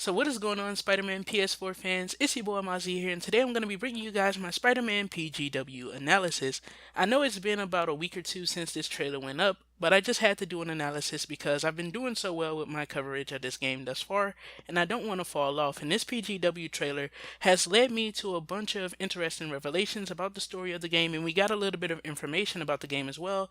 So what is going on, Spider-Man PS4 fans? It's your boy Amaziah here, and today I'm going to be bringing you guys my Spider-Man PGW analysis. I know it's been about a week or two since this trailer went up, but I just had to do an analysis because I've been doing so well with my coverage of this game thus far, and I don't want to fall off. And this PGW trailer has led me to a bunch of interesting revelations about the story of the game, and we got a little bit of information about the game as well.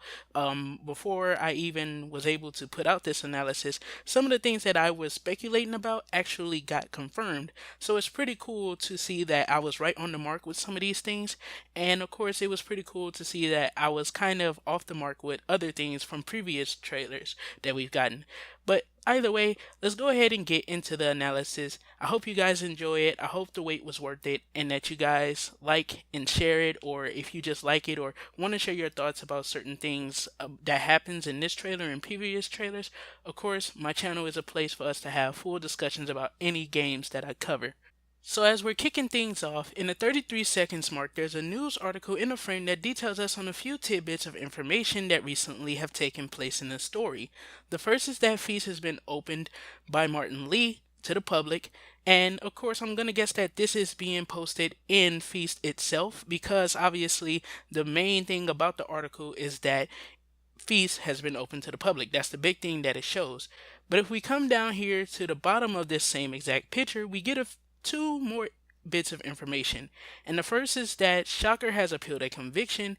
Before I even was able to put out this analysis, some of the things that I was speculating about actually got confirmed. So it's pretty cool to see that I was right on the mark with some of these things. And of course, it was pretty cool to see that I was kind of off the mark with other things from previous trailers that we've gotten. But either way, let's go ahead and get into the analysis. I hope you guys enjoy it. I hope the wait was worth it and that you guys like and share it, or if you just like it or want to share your thoughts about certain things that happens in this trailer and previous trailers. Of course, my channel is a place for us to have full discussions about any games that I cover. So as we're kicking things off, in the 33 seconds mark, there's a news article in the frame that details us on a few tidbits of information that recently have taken place in the story. The first is that Feast has been opened by Martin Lee to the public, and of course I'm gonna guess that this is being posted in Feast itself, because obviously the main thing about the article is that Feast has been open to the public. That's the big thing that it shows. But if we come down here to the bottom of this same exact picture, we get two more bits of information. And the first is that Shocker has appealed a conviction,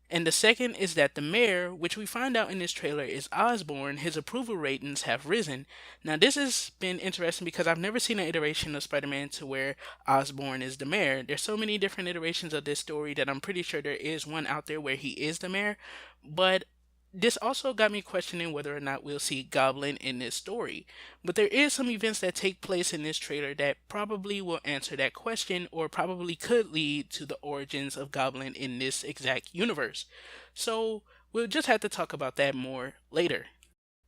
and the second is that the mayor, which we find out in this trailer is Osborn, his approval ratings have risen. Now this has been interesting because I've never seen an iteration of Spider-Man to where Osborn is the mayor. There's so many different iterations of this story that I'm pretty sure there is one out there where he is the mayor. But this also got me questioning whether or not we'll see Goblin in this story. But there is some events that take place in this trailer that probably will answer that question, or probably could lead to the origins of Goblin in this exact universe. So we'll just have to talk about that more later.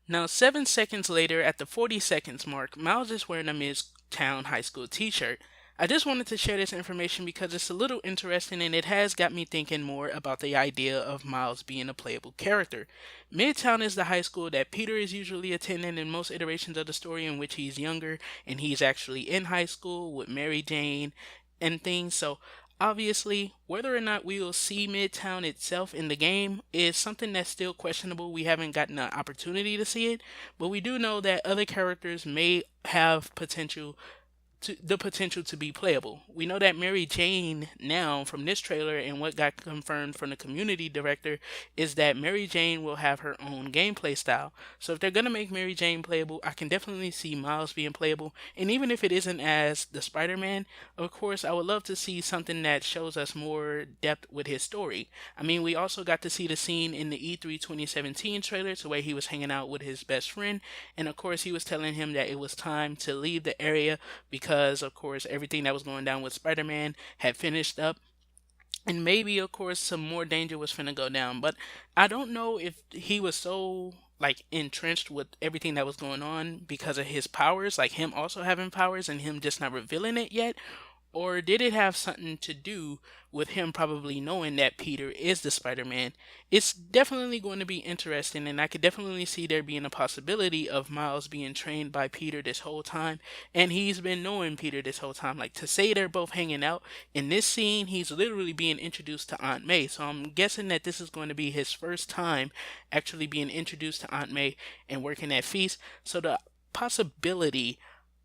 Now, 7 seconds later, at the 40 seconds mark, Miles is wearing a Midtown High School t-shirt. I just wanted to share this information because it's a little interesting, and it has got me thinking more about the idea of Miles being a playable character. Midtown is the high school that Peter is usually attending in most iterations of the story, in which he's younger and he's actually in high school with Mary Jane and things. So obviously, whether or not we will see Midtown itself in the game is something that's still questionable. We haven't gotten an opportunity to see it, but we do know that other characters may have the potential to be playable. We know that Mary Jane now from this trailer, and what got confirmed from the community director is that Mary Jane will have her own gameplay style. So if they're gonna make Mary Jane playable, I can definitely see Miles being playable. And even if it isn't as the Spider-Man, of course I would love to see something that shows us more depth with his story. I mean, we also got to see the scene in the E3 2017 trailer to where he was hanging out with his best friend, and of course he was telling him that it was time to leave the area because of course everything that was going down with Spider-Man had finished up, and maybe of course some more danger was finna go down. But I don't know if he was so like entrenched with everything that was going on because of his powers, like him also having powers and him just not revealing it yet, or did it have something to do with him probably knowing that Peter is the Spider-Man? It's definitely going to be interesting, and I could definitely see there being a possibility of Miles being trained by Peter this whole time, and he's been knowing Peter this whole time. Like, to say they're both hanging out, in this scene, he's literally being introduced to Aunt May, so I'm guessing that this is going to be his first time actually being introduced to Aunt May and working at Feast. So the possibility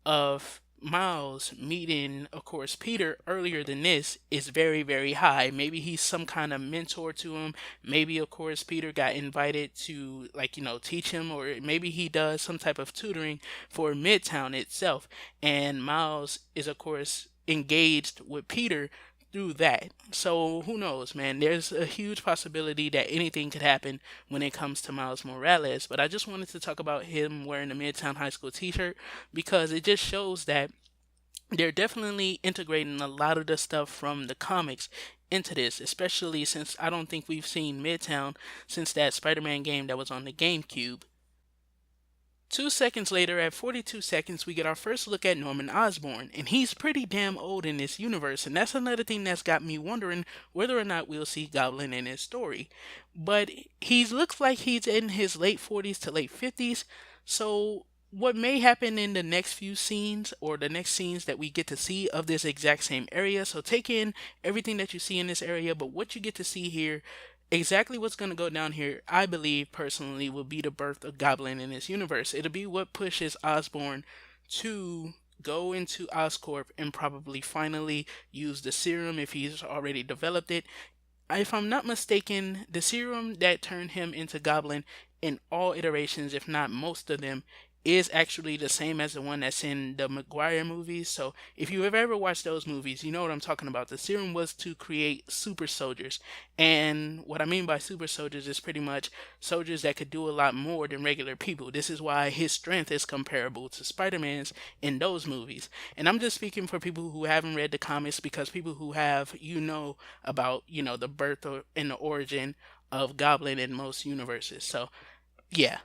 of Miles meeting, of course, Peter earlier than this is very, very high. Maybe he's some kind of mentor to him. Maybe, of course, Peter got invited to, like, teach him, or maybe he does some type of tutoring for Midtown itself. And Miles is, of course, engaged with Peter through that. So who knows, man? There's a huge possibility that anything could happen when it comes to Miles Morales. But I just wanted to talk about him wearing a Midtown High School t-shirt because it just shows that they're definitely integrating a lot of the stuff from the comics into this, especially since I don't think we've seen Midtown since that Spider-Man game that was on the GameCube. 2 seconds later, at 42 seconds, we get our first look at Norman Osborn, and he's pretty damn old in this universe, and that's another thing that's got me wondering whether or not we'll see Goblin in his story. But he looks like he's in his late 40s to late 50s, so what may happen in the next few scenes or the next scenes that we get to see of this exact same area. So take in everything that you see in this area, but what you get to see here, exactly what's going to go down here, I believe personally, will be the birth of Goblin in this universe. It'll be what pushes Osborn to go into Oscorp and probably finally use the serum if he's already developed it. If I'm not mistaken, the serum that turned him into Goblin in all iterations, if not most of them, is actually the same as the one that's in the Maguire movies. So if you have ever watched those movies, you know what I'm talking about. The serum was to create super soldiers. And what I mean by super soldiers is pretty much soldiers that could do a lot more than regular people. This is why his strength is comparable to Spider-Man's in those movies. And I'm just speaking for people who haven't read the comics, because people who have, about, the birth and the origin of Goblin in most universes. So, yeah.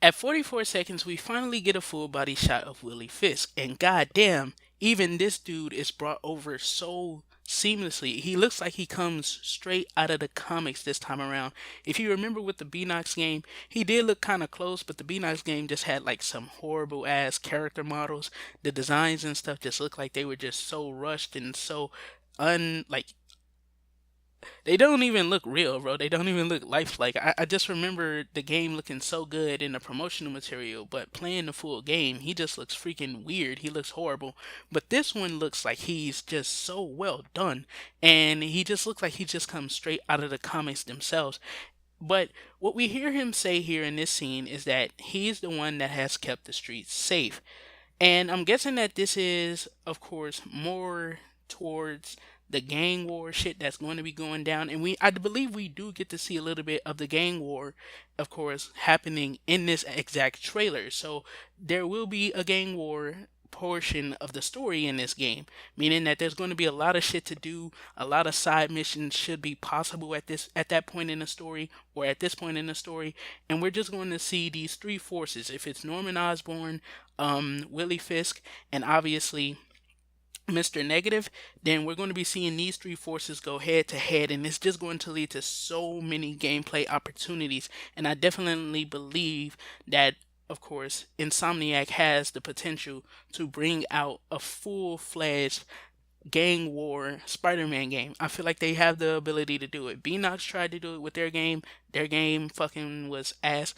At 44 seconds, we finally get a full body shot of Willie Fisk, and goddamn, even this dude is brought over so seamlessly. He looks like he comes straight out of the comics this time around. If you remember with the Beanox game, he did look kind of close, but the Beanox game just had like some horrible ass character models. The designs and stuff just looked like they were just so rushed and so like they don't even look real, bro. They don't even look lifelike. I just remember the game looking so good in the promotional material, but playing the full game, he just looks freaking weird. He looks horrible. But this one looks like he's just so well done, and he just looks like he just comes straight out of the comics themselves. But what we hear him say here in this scene is that he's the one that has kept the streets safe. And I'm guessing that this is, of course, more towards the gang war shit that's going to be going down. And I believe we do get to see a little bit of the gang war, of course, happening in this exact trailer. So there will be a gang war portion of the story in this game, meaning that there's going to be a lot of shit to do. A lot of side missions should be possible at that point in the story, or at this point in the story. And we're just going to see these three forces. If it's Norman Osborn, Willie Fisk, and obviously Mr. Negative, then we're going to be seeing these three forces go head to head, and it's just going to lead to so many gameplay opportunities. And I definitely believe that, of course, Insomniac has the potential to bring out a full fledged gang war Spider-Man game. I feel like they have the ability to do it. Beanox tried to do it with their game. Their game fucking was ass.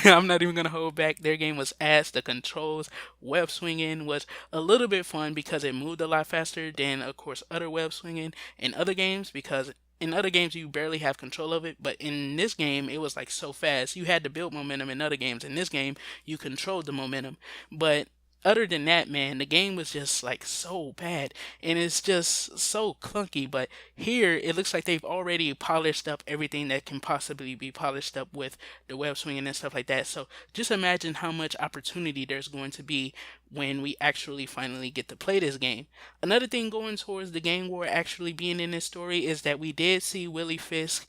I'm not even gonna hold back. Their game was ass. The controls, web swinging was a little bit fun because it moved a lot faster than, of course, other web swinging in other games, because in other games you barely have control of it, but in this game it was like so fast. You had to build momentum in other games. In this game, you controlled the momentum. But other than that, man, the game was just like so bad, and it's just so clunky. But here it looks like they've already polished up everything that can possibly be polished up with the web swinging and stuff like that. So just imagine how much opportunity there's going to be when we actually finally get to play this game. Another thing going towards the gang war actually being in this story is that we did see Willie Fisk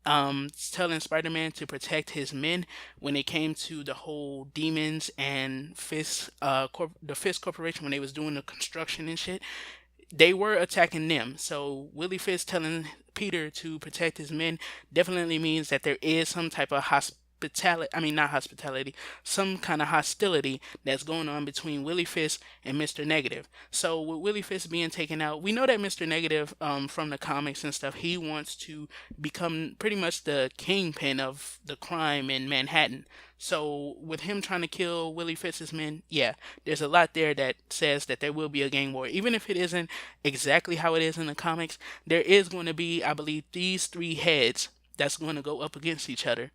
telling Spider-Man to protect his men when it came to the whole demons and the Fisk Corporation, when they was doing the construction and shit. They were attacking them. So Willie Fisk telling Peter to protect his men definitely means that there is some type of hospitality, I mean not hospitality, some kind of hostility that's going on between Willie Fisk and Mr. Negative. So with Willie Fisk being taken out, we know that Mr. Negative, from the comics and stuff, he wants to become pretty much the kingpin of the crime in Manhattan. So with him trying to kill Willie Fisk's men, yeah, there's a lot there that says that there will be a gang war. Even if it isn't exactly how it is in the comics, there is going to be, I believe, these three heads that's going to go up against each other,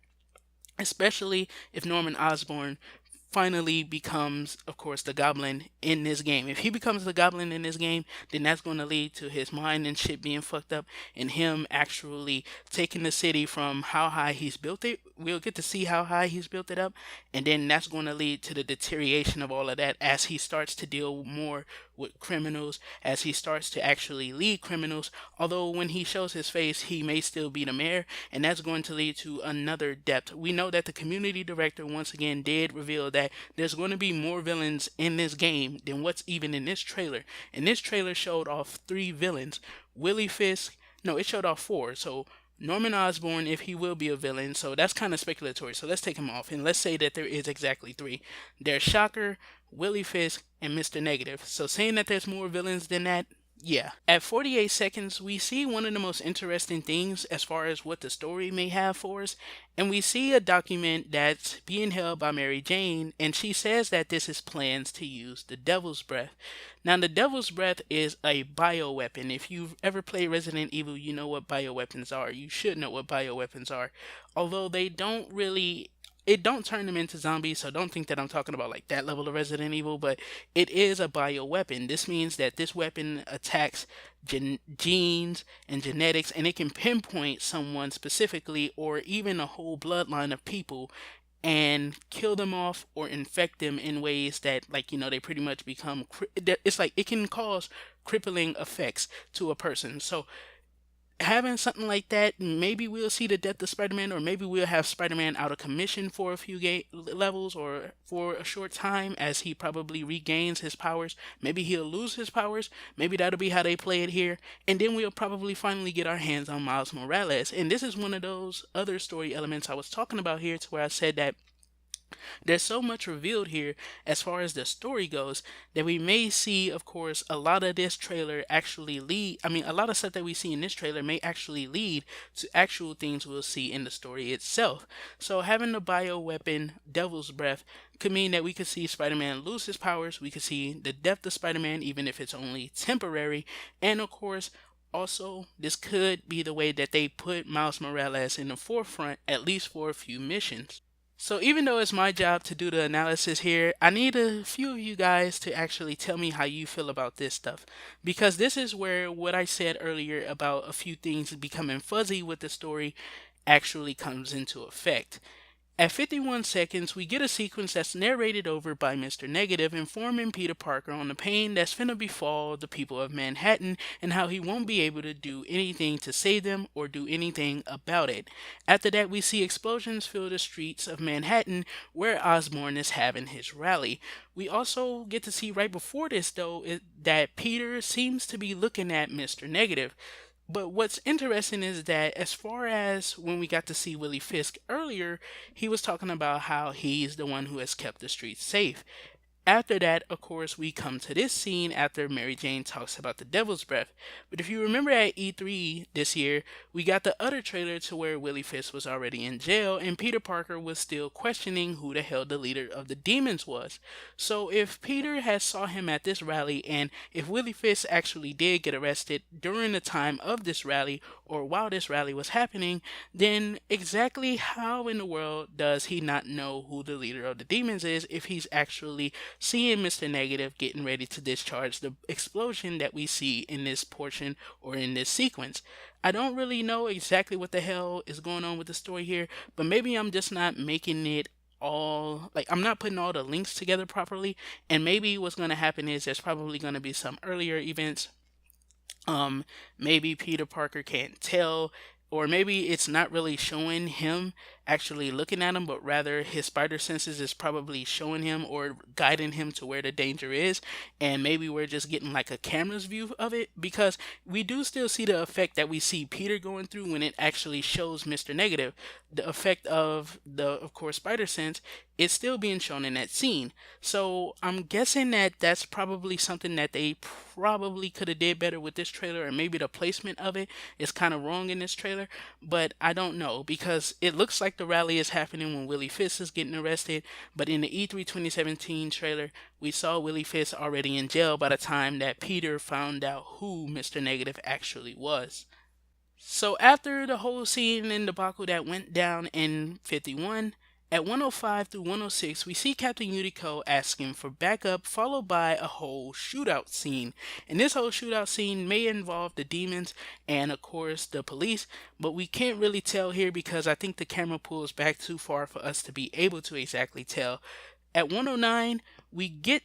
especially if Norman Osborn finally becomes, of course, the Goblin in this game. If he becomes the Goblin in this game, then that's going to lead to his mind and shit being fucked up, and him actually taking the city from how high he's built it. We'll get to see how high he's built it up, and then that's going to lead to the deterioration of all of that as he starts to deal more with criminals, as he starts to actually lead criminals. Although when he shows his face, he may still be the mayor, and that's going to lead to another depth. We know that the community director once again did reveal that there's going to be more villains in this game than what's even in this trailer. And this trailer showed off three villains: Willie Fisk. No, it showed off four. So Norman Osborn, if he will be a villain, so that's kind of speculatory. So let's take him off, and let's say that there is exactly three. There's Shocker, Willie Fisk, and Mr. Negative. So saying that there's more villains than that, yeah. At 48 seconds, we see one of the most interesting things as far as what the story may have for us. And we see a document that's being held by Mary Jane, and she says that this is plans to use the Devil's Breath. Now, the Devil's Breath is a bioweapon. If you've ever played Resident Evil, you know what bioweapons are. You should know what bioweapons are. Although they don't really, it don't turn them into zombies, so don't think that I'm talking about like that level of Resident Evil, but it is a bioweapon. This means that this weapon attacks genes and genetics, and it can pinpoint someone specifically or even a whole bloodline of people and kill them off or infect them in ways that, like, they pretty much become it's like it can cause crippling effects to a person. So having something like that, maybe we'll see the death of Spider-Man, or maybe we'll have Spider-Man out of commission for a few levels or for a short time as he probably regains his powers. Maybe he'll lose his powers. Maybe that'll be how they play it here. And then we'll probably finally get our hands on Miles Morales. And this is one of those other story elements I was talking about here, to where I said that there's so much revealed here as far as the story goes that we may see, of course, a lot of this trailer actually lead. I mean, a lot of stuff that we see in this trailer may actually lead to actual things we'll see in the story itself. So having the bioweapon Devil's Breath could mean that we could see Spider-Man lose his powers. We could see the death of Spider-Man, even if it's only temporary. And of course, also, this could be the way that they put Miles Morales in the forefront, at least for a few missions. So even though it's my job to do the analysis here, I need a few of you guys to actually tell me how you feel about this stuff. Because this is where what I said earlier about a few things becoming fuzzy with the story actually comes into effect. At 51 seconds, we get a sequence that's narrated over by Mr. Negative, informing Peter Parker on the pain that's finna befall the people of Manhattan and how he won't be able to do anything to save them or do anything about it. After that, we see explosions fill the streets of Manhattan where Osborn is having his rally. We also get to see right before this, though, that Peter seems to be looking at Mr. Negative. But what's interesting is that as far as when we got to see Willie Fisk earlier, he was talking about how he's the one who has kept the streets safe. After that, of course, we come to this scene after Mary Jane talks about the Devil's Breath. But if you remember at E3 this year, we got the other trailer to where Willie Fisk was already in jail and Peter Parker was still questioning who the hell the leader of the demons was. So if Peter had saw him at this rally, and if Willie Fisk actually did get arrested during the time of this rally or while this rally was happening, then exactly how in the world does he not know who the leader of the demons is if he's actually seeing Mr. Negative getting ready to discharge the explosion that we see in this portion or in this sequence? I don't really know exactly what the hell is going on with the story here, but maybe I'm just not making it all, like, I'm not putting all the links together properly, and maybe what's going to happen is there's probably going to be some earlier events. Maybe Peter Parker can't tell, or maybe it's not really showing him actually looking at him, but rather his spider senses is probably showing him or guiding him to where the danger is, and maybe we're just getting like a camera's view of it, because we do still see the effect that we see Peter going through when it actually shows Mr. Negative. The effect of the, of course, spider sense is still being shown in that scene. So I'm guessing that that's probably something that they probably could have did better with this trailer, or maybe the placement of it is kind of wrong in this trailer, but I don't know, because it looks like the rally is happening when Willie Fisk is getting arrested, but in the E3 2017 trailer, we saw Willie Fisk already in jail by the time that Peter found out who Mr. Negative actually was. So after the whole scene and debacle that went down in 51, at 105 through 106, we see Captain Unico asking for backup, followed by a whole shootout scene. And this whole shootout scene may involve the demons and, of course, the police, but we can't really tell here because I think the camera pulls back too far for us to be able to exactly tell. At 109, we get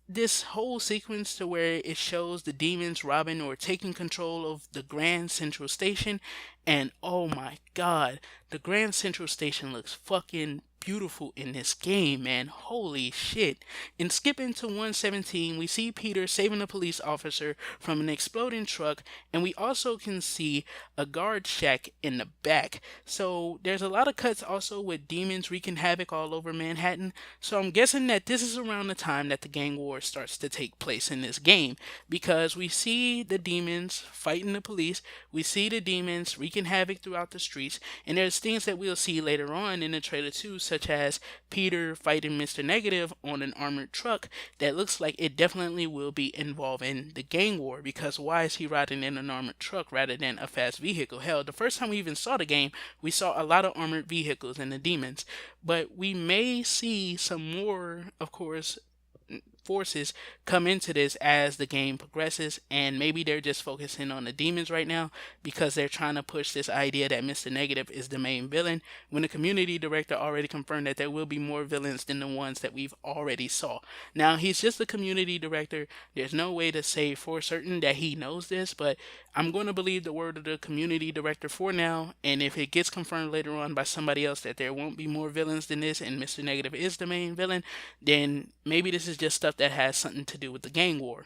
this whole sequence to where it shows the demons robbing or taking control of the Grand Central Station, and oh my god, the Grand Central Station looks fucking beautiful in this game, man. Holy shit. And skipping to 117, we see Peter saving a police officer from an exploding truck, and we also can see a guard shack in the back. So there's a lot of cuts also with demons wreaking havoc all over Manhattan. So I'm guessing that this is around the time that the gang war starts to take place in this game, because we see the demons fighting the police, we see the demons wreaking havoc throughout the streets, and there's things that we'll see later on in the trailer too, such as Peter fighting Mr. Negative on an armored truck that looks like it definitely will be involving the gang war, because why is he riding in an armored truck rather than a fast vehicle? Hell, the first time we even saw the game, we saw a lot of armored vehicles in the demons. But we may see some more, of course, forces come into this as the game progresses, and maybe they're just focusing on the demons right now because they're trying to push this idea that Mr. Negative is the main villain, when the community director already confirmed that there will be more villains than the ones that we've already saw. Now, he's just the community director. There's no way to say for certain that he knows this, but I'm going to believe the word of the community director for now, and if it gets confirmed later on by somebody else that there won't be more villains than this and Mr. Negative is the main villain, then maybe this is just stuff that has something to do with the gang war.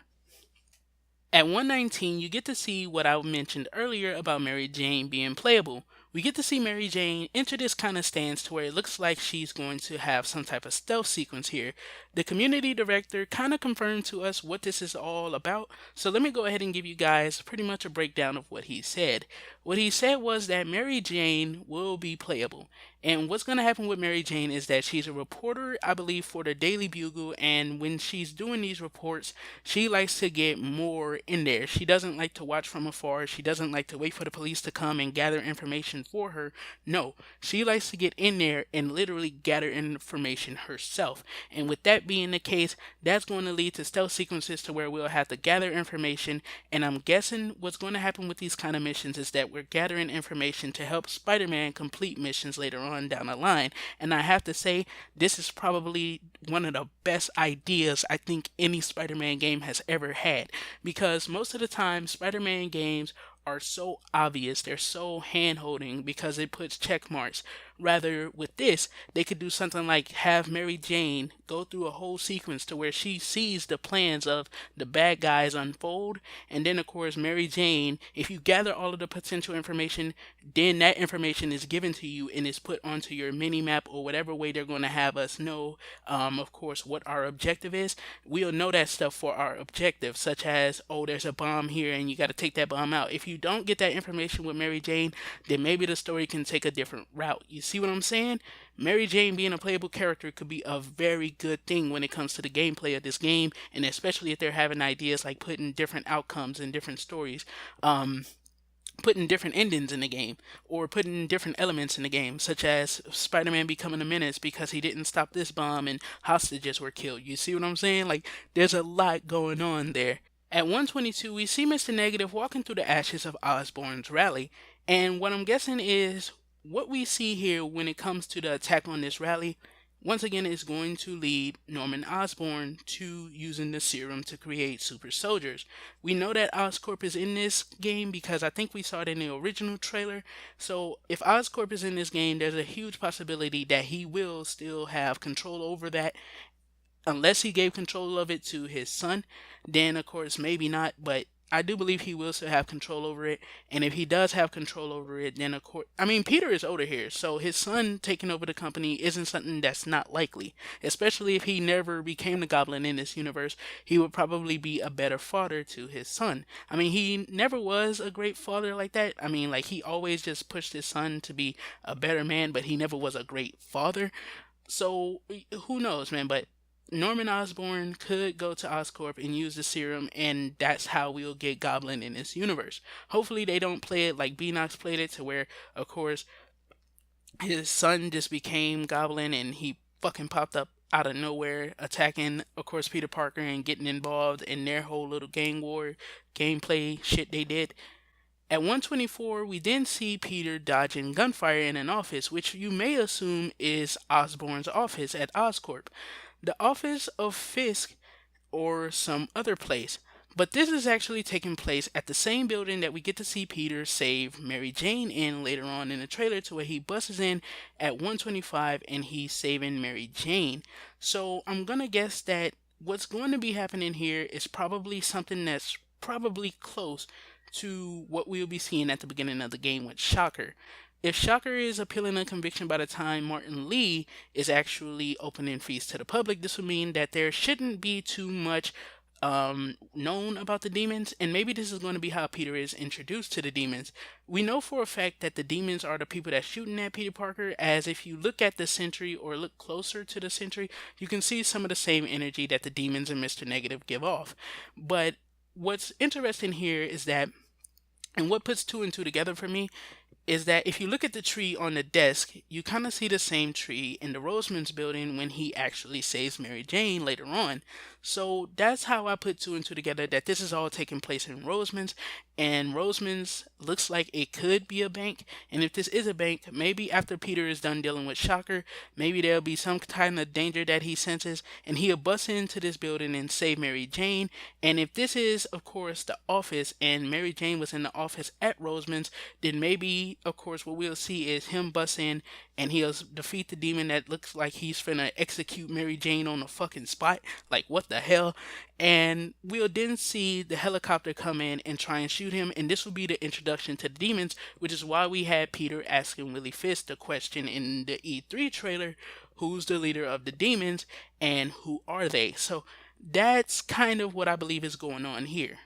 At 119, you get to see what I mentioned earlier about Mary Jane being playable. We get to see Mary Jane enter this kind of stance to where it looks like she's going to have some type of stealth sequence here. The community director kind of confirmed to us what this is all about, so let me go ahead and give you guys pretty much a breakdown of what he said. What he said was that Mary Jane will be playable. And what's going to happen with Mary Jane is that she's a reporter, I believe, for the Daily Bugle, and when she's doing these reports, she likes to get more in there. She doesn't like to watch from afar. She doesn't like to wait for the police to come and gather information for her. No, she likes to get in there and literally gather information herself. And with that being the case, that's going to lead to stealth sequences to where we'll have to gather information. And I'm guessing what's going to happen with these kind of missions is that we're gathering information to help Spider-Man complete missions later on down the line. And I have to say, this is probably one of the best ideas I think any Spider-Man game has ever had, because most of the time Spider-Man games are so obvious, they're so hand-holding because it puts check marks. Rather, with this, they could do something like have Mary Jane go through a whole sequence to where she sees the plans of the bad guys unfold, and then of course Mary Jane, if you gather all of the potential information, then that information is given to you and is put onto your mini map or whatever way they're going to have us know, of course, what our objective is. We'll know that stuff for our objective, such as, oh, there's a bomb here and you got to take that bomb out. If you don't get that information with Mary Jane, then maybe the story can take a different route. You see what I'm saying? Mary Jane being a playable character could be a very good thing when it comes to the gameplay of this game, and especially if they're having ideas like putting different outcomes and different stories, putting different endings in the game, or putting different elements in the game, such as Spider-Man becoming a menace because he didn't stop this bomb and hostages were killed. You see what I'm saying? Like, there's a lot going on there. At 122, we see Mr. Negative walking through the ashes of Osborn's rally, and what I'm guessing is what we see here when it comes to the attack on this rally, once again, is going to lead Norman Osborn to using the serum to create super soldiers. We know that Oscorp is in this game because I think we saw it in the original trailer. So if Oscorp is in this game, there's a huge possibility that he will still have control over that. Unless he gave control of it to his son, then of course maybe not, but I do believe he will still have control over it. And if he does have control over it, then of course, I mean, Peter is older here, so his son taking over the company isn't something that's not likely. Especially if he never became the Goblin in this universe, he would probably be a better father to his son. I mean, he never was a great father like that. I mean, like, he always just pushed his son to be a better man, but he never was a great father. So who knows, man? But Norman Osborn could go to Oscorp and use the serum, and that's how we'll get Goblin in this universe. Hopefully, they don't play it like Beanox played it, to where, of course, his son just became Goblin and he fucking popped up out of nowhere, attacking, of course, Peter Parker and getting involved in their whole little gang war gameplay shit they did. At 124, we then see Peter dodging gunfire in an office, which you may assume is Osborn's office at Oscorp. The office of Fisk or some other place. But this is actually taking place at the same building that we get to see Peter save Mary Jane in later on in the trailer, to where he busts in at 125 and he's saving Mary Jane. So I'm gonna guess that what's going to be happening here is probably something that's probably close to what we'll be seeing at the beginning of the game with Shocker. If Shocker is appealing a conviction by the time Martin Lee is actually opening feast to the public, this would mean that there shouldn't be too much known about the demons, and maybe this is going to be how Peter is introduced to the demons. We know for a fact that the demons are the people that's shooting at Peter Parker, as if you look at the Sentry or look closer to the Sentry, you can see some of the same energy that the demons and Mr. Negative give off. But what's interesting here is that, and what puts two and two together for me, is that if you look at the tree on the desk, you kind of see the same tree in the Roseman's building when he actually saves Mary Jane later on. So that's how I put two and two together, that this is all taking place in Roseman's, and Roseman's looks like it could be a bank. And if this is a bank, maybe after Peter is done dealing with Shocker, maybe there'll be some kind of danger that he senses, and he'll bust into this building and save Mary Jane. And if this is, of course, the office, and Mary Jane was in the office at Roseman's, then maybe, of course, what we'll see is him bust in and he'll defeat the demon that looks like he's finna execute Mary Jane on the fucking spot. Like, what the hell? And we'll then see the helicopter come in and try and shoot him, and this will be the introduction to the demons, which is why we had Peter asking Willie Fisk the question in the E3 trailer, who's the leader of the demons and who are they? So that's kind of what I believe is going on here.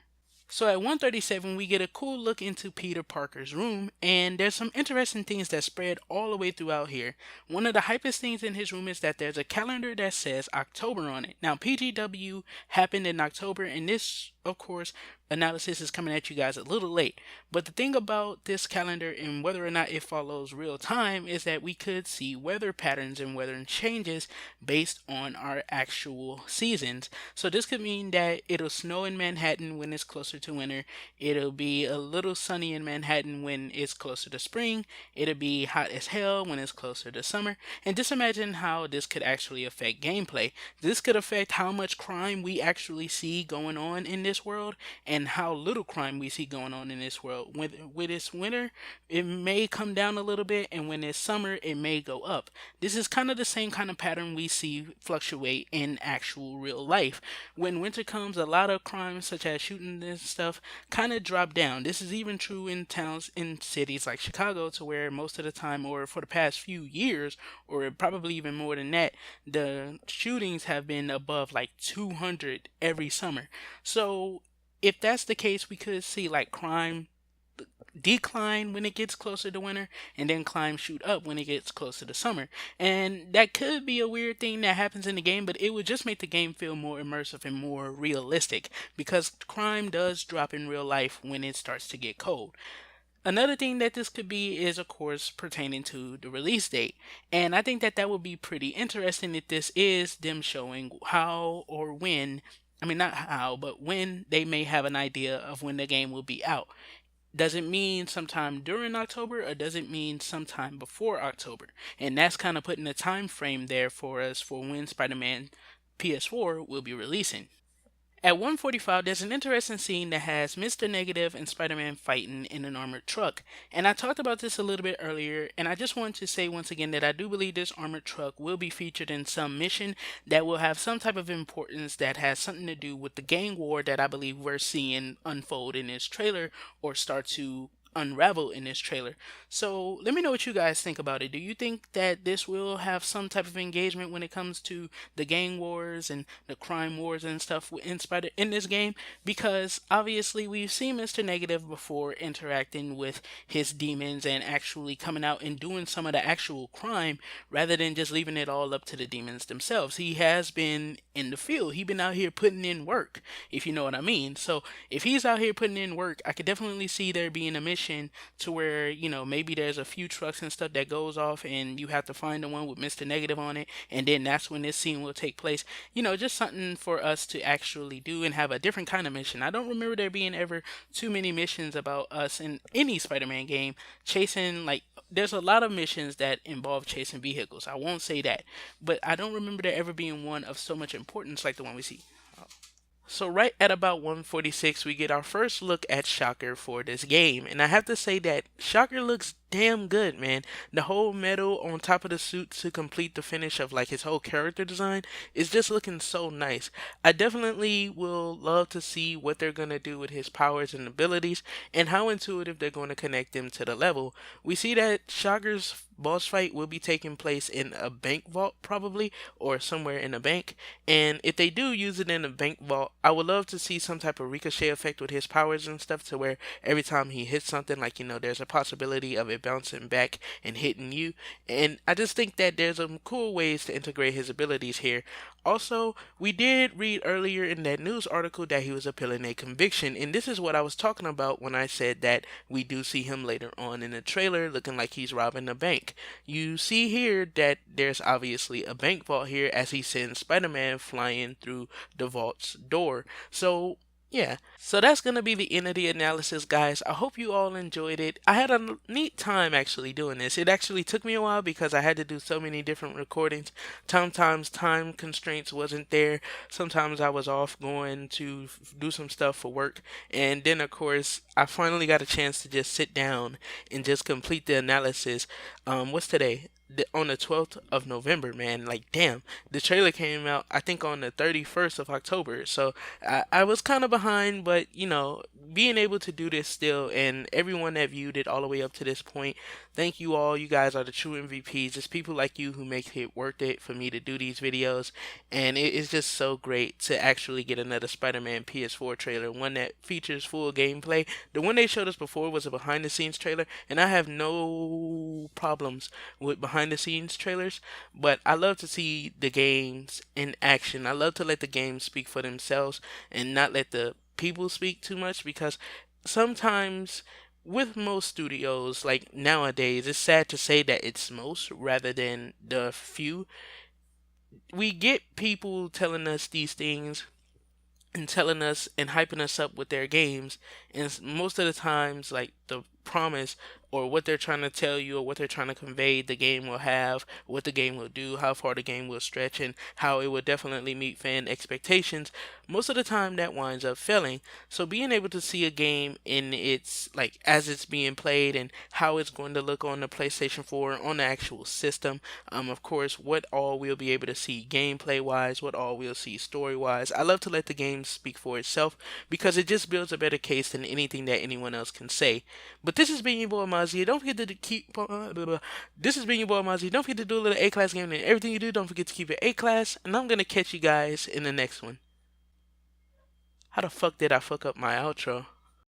So at 137, we get a cool look into Peter Parker's room, and there's some interesting things that spread all the way throughout here. One of the hypest things in his room is that there's a calendar that says October on it. Now, PGW happened in October, and this, of course, analysis is coming at you guys a little late. But the thing about this calendar and whether or not it follows real time is that we could see weather patterns and weather changes based on our actual seasons. So this could mean that it'll snow in Manhattan when it's closer to winter. It'll be a little sunny in Manhattan when it's closer to spring. It'll be hot as hell when it's closer to summer. And just imagine how this could actually affect gameplay. This could affect how much crime we actually see going on in this world, and how little crime we see going on in this world. With it's winter, it may come down a little bit, and when it's summer, it may go up. This is kind of the same kind of pattern we see fluctuate in actual real life. When winter comes, a lot of crimes such as shooting and stuff kind of drop down. This is even true in towns, in cities like Chicago, to where most of the time, or for the past few years, or probably even more than that, the shootings have been above like 200 every summer. So if that's the case, we could see like crime decline when it gets closer to winter, and then crime shoot up when it gets closer to summer. And that could be a weird thing that happens in the game, but it would just make the game feel more immersive and more realistic, because crime does drop in real life when it starts to get cold. Another thing that this could be is, of course, pertaining to the release date. And I think that that would be pretty interesting if this is them showing how or when, I mean, not how, but when they may have an idea of when the game will be out. Does it mean sometime during October, or does it mean sometime before October? And that's kind of putting a time frame there for us for when Spider-Man PS4 will be releasing. At 145, there's an interesting scene that has Mr. Negative and Spider-Man fighting in an armored truck. And I talked about this a little bit earlier, and I just want to say once again that I do believe this armored truck will be featured in some mission that will have some type of importance that has something to do with the gang war that I believe we're seeing unfold in this trailer, or start to unravel in this trailer. So let me know what you guys think about it. Do you think that this will have some type of engagement when it comes to the gang wars and the crime wars and stuff in this game? Because obviously we've seen Mr. Negative before interacting with his demons and actually coming out and doing some of the actual crime, rather than just leaving it all up to the demons themselves. He has been in the field. He's been out here putting in work, if you know what I mean. So if he's out here putting in work, I could definitely see there being a mission to where, maybe there's a few trucks and stuff that goes off, and you have to find the one with Mr. Negative on it, and then that's when this scene will take place. Just something for us to actually do and have a different kind of mission. I don't remember there being ever too many missions about us in any Spider-Man game chasing, like, there's a lot of missions that involve chasing vehicles. I won't say that, but I don't remember there ever being one of so much importance like the one we see. So right at about 146, we get our first look at Shocker for this game, and I have to say that Shocker looks damn good, man. The whole metal on top of the suit to complete the finish of like his whole character design is just looking so nice. I definitely will love to see what they're gonna do with his powers and abilities, and how intuitive they're going to connect them to the level. We see that Shocker's boss fight will be taking place in a bank vault probably, or somewhere in a bank, and if they do use it in a bank vault, I would love to see some type of ricochet effect with his powers and stuff, to where every time he hits something, like, there's a possibility of it bouncing back and hitting you. And I just think that there's some cool ways to integrate his abilities here. Also, we did read earlier in that news article that he was appealing a conviction, and this is what I was talking about when I said that we do see him later on in the trailer looking like he's robbing a bank. You see here that there's obviously a bank vault here as he sends Spider-Man flying through the vault's door. So yeah, so that's gonna be the end of the analysis, guys. I hope you all enjoyed it. I had a neat time actually doing this. It actually took me a while because I had to do so many different recordings. Sometimes time constraints wasn't there. Sometimes I was off going to do some stuff for work. And then, of course, I finally got a chance to just sit down and just complete the analysis. What's today? On the 12th of November, man. Like, damn. The trailer came out, I think, on the 31st of October. So I was kind of behind, but, being able to do this still, and everyone that viewed it all the way up to this point, thank you all. You guys are the true MVPs. It's people like you who make it worth it for me to do these videos. And it is just so great to actually get another Spider-Man PS4 trailer, one that features full gameplay. The one they showed us before was a behind the scenes trailer, and I have no problems with behind the scenes trailers, but I love to see the games in action. I love to let the games speak for themselves and not let the people speak too much, because sometimes with most studios, like nowadays, it's sad to say that it's most rather than the few. We get people telling us these things and telling us and hyping us up with their games, and most of the times, like, the promise or what they're trying to tell you or what they're trying to convey the game will have, what the game will do, how far the game will stretch, and how it will definitely meet fan expectations, most of the time that winds up failing. So being able to see a game in its, like, as it's being played, and how it's going to look on the PlayStation 4 on the actual system, of course, what all we'll be able to see gameplay wise, what all we'll see story wise. I love to let the game speak for itself, because it just builds a better case than anything that anyone else can say. But this has been your boy Amaziah. Don't forget to keep. This has been your boy Amaziah. Don't forget to do a little A class game, and everything you do, don't forget to keep it A class. And I'm gonna catch you guys in the next one. How the fuck did I fuck up my outro?